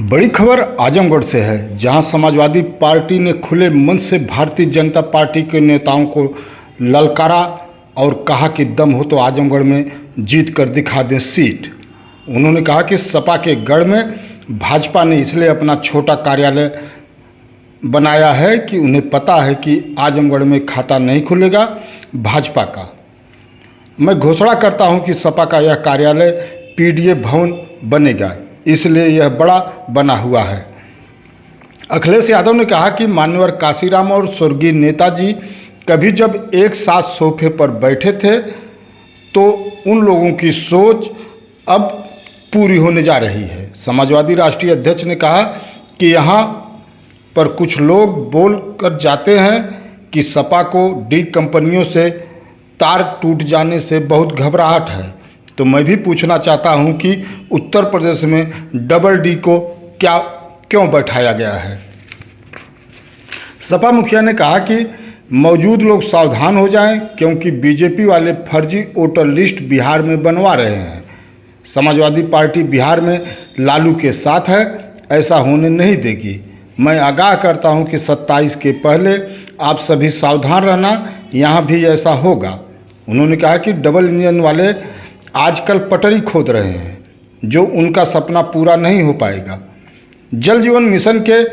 बड़ी खबर आजमगढ़ से है, जहां समाजवादी पार्टी ने खुले मन से भारतीय जनता पार्टी के नेताओं को ललकारा और कहा कि दम हो तो आजमगढ़ में जीत कर दिखा दें सीट। उन्होंने कहा कि सपा के गढ़ में भाजपा ने इसलिए अपना छोटा कार्यालय बनाया है कि उन्हें पता है कि आजमगढ़ में खाता नहीं खुलेगा भाजपा का। मैं घोषणा करता हूं कि सपा का यह कार्यालय पीडीए भवन बनेगा, इसलिए यह बड़ा बना हुआ है। अखिलेश यादव ने कहा कि मान्यवर काशीराम और स्वर्गीय नेताजी कभी जब एक साथ सोफे पर बैठे थे तो उन लोगों की सोच अब पूरी होने जा रही है। समाजवादी राष्ट्रीय अध्यक्ष ने कहा कि यहाँ पर कुछ लोग बोल कर जाते हैं कि सपा को डी कंपनियों से तार टूट जाने से बहुत घबराहट है, तो मैं भी पूछना चाहता हूं कि उत्तर प्रदेश में डबल डी को क्यों बैठाया गया है। सपा मुखिया ने कहा कि मौजूद लोग सावधान हो जाएं, क्योंकि बीजेपी वाले फर्जी वोटर लिस्ट बिहार में बनवा रहे हैं। समाजवादी पार्टी बिहार में लालू के साथ है, ऐसा होने नहीं देगी। मैं आगाह करता हूं कि 27 के पहले आप सभी सावधान रहना, यहाँ भी ऐसा होगा। उन्होंने कहा कि डबल इंजन वाले आजकल पटरी खोद रहे हैं, जो उनका सपना पूरा नहीं हो पाएगा। जल जीवन मिशन के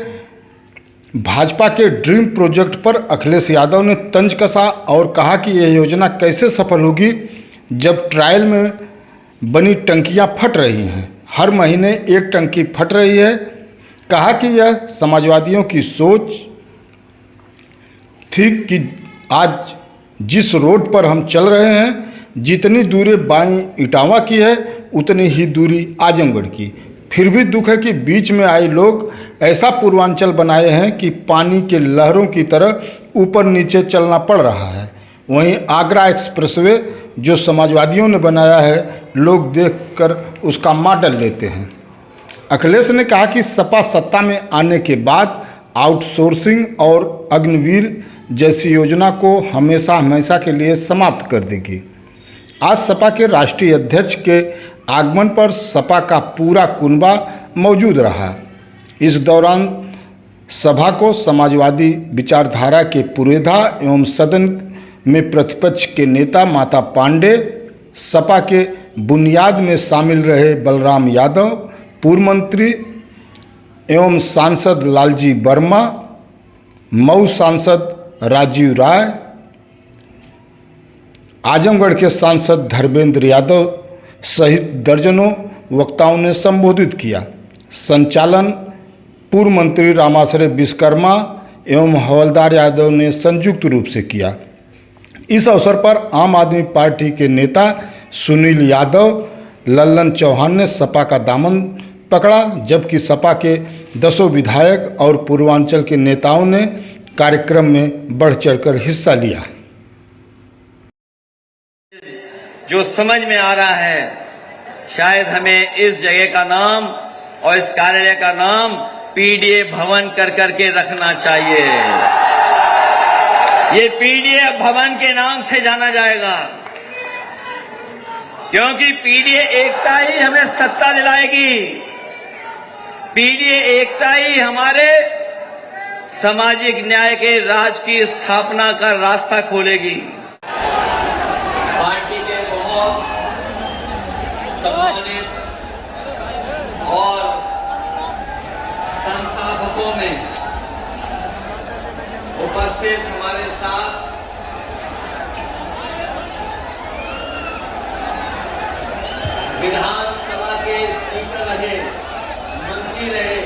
भाजपा के ड्रीम प्रोजेक्ट पर अखिलेश यादव ने तंज कसा और कहा कि यह योजना कैसे सफल होगी जब ट्रायल में बनी टंकियां फट रही हैं। हर महीने एक टंकी फट रही है। कहा कि यह समाजवादियों की सोच थी कि आज जिस रोड पर हम चल रहे हैं, जितनी दूरी बाईं इटावा की है उतनी ही दूरी आजमगढ़ की। फिर भी दुख है कि बीच में आए लोग ऐसा पूर्वांचल बनाए हैं कि पानी के लहरों की तरह ऊपर नीचे चलना पड़ रहा है। वहीं आगरा एक्सप्रेसवे जो समाजवादियों ने बनाया है, लोग देखकर उसका मॉडल लेते हैं। अखिलेश ने कहा कि सपा सत्ता में आने के बाद आउटसोर्सिंग और अग्निवीर जैसी योजना को हमेशा हमेशा के लिए समाप्त कर देगी। आज सपा के राष्ट्रीय अध्यक्ष के आगमन पर सपा का पूरा कुनबा मौजूद रहा। इस दौरान सभा को समाजवादी विचारधारा के पुरोधा एवं सदन में प्रतिपक्ष के नेता माता पांडे, सपा के बुनियाद में शामिल रहे बलराम यादव, पूर्व मंत्री एवं सांसद लालजी वर्मा, मऊ सांसद राजीव राय, आजमगढ़ के सांसद धर्मेंद्र यादव सहित दर्जनों वक्ताओं ने संबोधित किया। संचालन पूर्व मंत्री रामाश्रय विश्वकर्मा एवं हवलदार यादव ने संयुक्त रूप से किया। इस अवसर पर आम आदमी पार्टी के नेता सुनील यादव, लल्लन चौहान ने सपा का दामन पकड़ा, जबकि सपा के 10 विधायक और पूर्वांचल के नेताओं ने कार्यक्रम में बढ़ चढ़कर हिस्सा लिया। जो समझ में आ रहा है, शायद हमें इस जगह का नाम और इस कार्यालय का नाम पीडीए भवन कर करके रखना चाहिए। ये पीडीए भवन के नाम से जाना जाएगा, क्योंकि पीडीए एकता ही हमें सत्ता दिलाएगी। पीडीए एकता ही हमारे सामाजिक न्याय के राज की स्थापना का रास्ता खोलेगी। पार्टी के बहुत सम्मानित और संस्थापकों में उपस्थित हमारे साथ विधानसभा के स्पीकर रहे, मंत्री रहे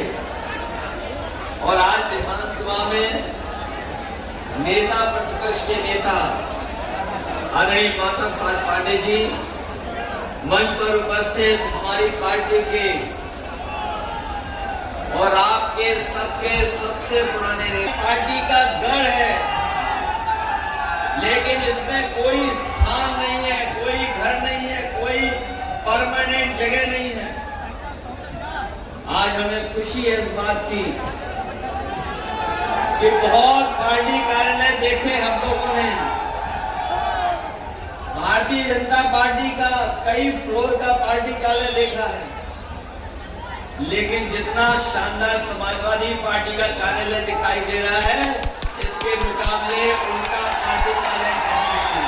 और आज विधानसभा में नेता प्रतिपक्ष के नेता आदरणीय माता साहब पांडे जी, मंच पर उपस्थित हमारी पार्टी के और आपके सबके सबसे पुराने पार्टी का गढ़ है, लेकिन इसमें कोई स्थान नहीं है, कोई घर नहीं है, कोई परमानेंट जगह नहीं है। आज हमें खुशी है इस बात की कि बहुत पार्टी कार्यालय देखे हम लोगों ने। भारतीय जनता पार्टी का कई फ्लोर का पार्टी कार्यालय देखा है, लेकिन जितना शानदार समाजवादी पार्टी का कार्यालय दिखाई दे रहा है, इसके मुकाबले उनका पार्टी कार्यालय नहीं है।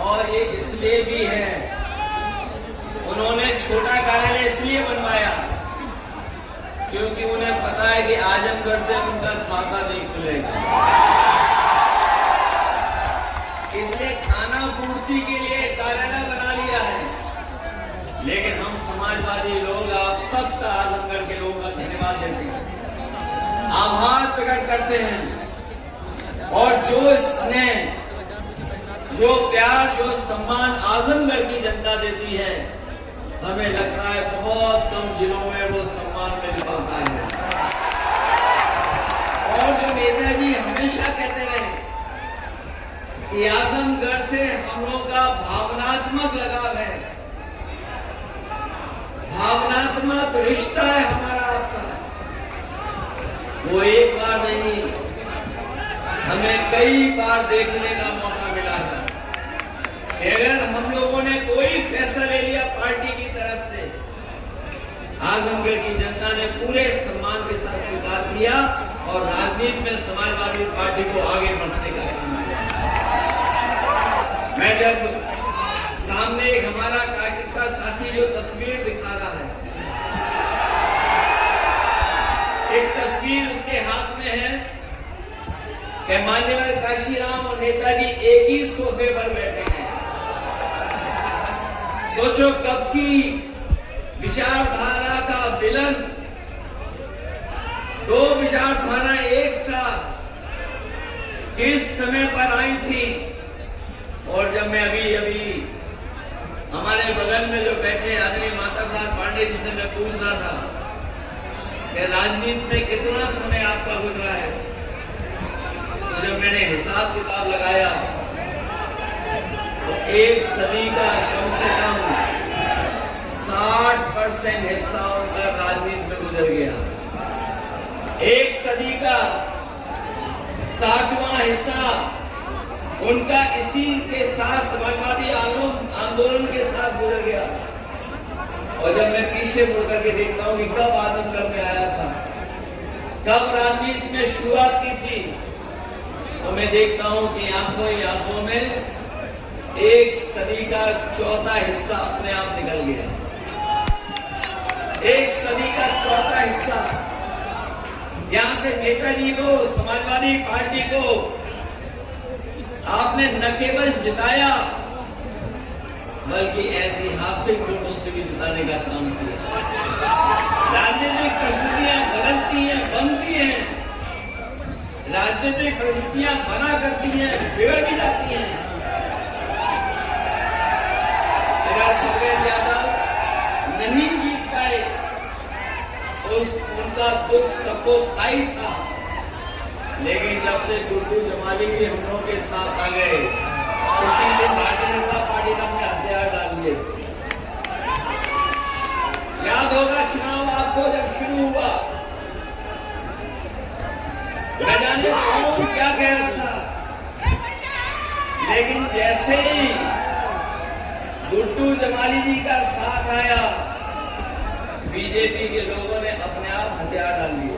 और ये इसलिए भी है, उन्होंने छोटा कार्यालय इसलिए बनवाया क्योंकि उन्हें पता है कि आजमगढ़ से उनका खाता नहीं खुलेगा, इसलिए खाना पूर्ति के लिए कार्यालय बना लिया है। लेकिन हम समाजवादी लोग आप सबका, आजमगढ़ के लोगों का धन्यवाद देते हैं, आभार प्रकट करते हैं। और जो स्नेह, जो प्यार, जो सम्मान आजमगढ़ की जनता देती है, हमें लगता है बहुत कम जिलों में वो सम्मान मिल पाता है। और जो नेताजी हमेशा कहते रहे कि आजमगढ़ से हम लोगों का भावनात्मक लगाव है, भावनात्मक रिश्ता है हमारा आपका, वो एक बार नहीं, हमें कई बार देखने का मौका मिला है। अगर हम लोगों ने कोई फैसला ले लिया पार्टी की तरफ से, आजमगढ़ की जनता ने पूरे सम्मान के साथ स्वीकार किया और राजनीति में समाजवादी पार्टी को आगे बढ़ाने का काम किया। मैं जब सामने एक हमारा कार्यकर्ता साथी जो तस्वीर दिखा रहा है, एक तस्वीर उसके हाथ में है कि माननीय काशीराम और नेताजी एक ही सोफे पर बैठे हैं। सोचो कब की विचारधारा का विलन, दो विचारधारा एक साथ किस समय पर आई थी। और जब मैं अभी हमारे बगल में जो बैठे आदरणीय माता साहब पांडे जी से मैं पूछ रहा था कि राजनीति में कितना समय आपका गुजरा है, तो जब मैंने हिसाब किताब लगाया तो एक सदी का कम से कम 60% हिस्सा उनका राजनीति में गुजर गया। एक सदी का 60वां हिस्सा उनका इसी के साथ समाजवादी आंदोलन के साथ गुजर गया। और जब मैं पीछे मुड़ करके देखता हूँ कि कब आजमगढ़ में आया था, कब राजनीति में शुरुआत की थी, तो मैं देखता हूँ कि आंखों ही आंखों में एक सदी का चौथा हिस्सा अपने आप निकल गया। एक सदी का चौथा हिस्सा यहां से नेताजी को, समाजवादी पार्टी को आपने न केवल जिताया बल्कि ऐतिहासिक वोटों से भी जिताने का काम किया। राजनीतिक परिस्थितियां बदलती हैं, बनती हैं, राजनीतिक परिस्थितियां बना करती हैं, बिगड़ भी जाती हैं। अगर खगेन्द्र यादव नहीं जीत पाए, उनका दुख सबको था ही था, लेकिन जब से गुड्डू जमाली भी हम लोगों के साथ आ गए, उसी दिन भारतीय जनता पार्टी ने अपने हथियार डाल लिए थे। याद होगा चुनाव आपको जब शुरू हुआ, न जाने कौन क्या कह रहा था, लेकिन जैसे ही गुड्डू जमाली जी का साथ आया, बीजेपी के लोगों ने अपने आप हथियार डाल लिए।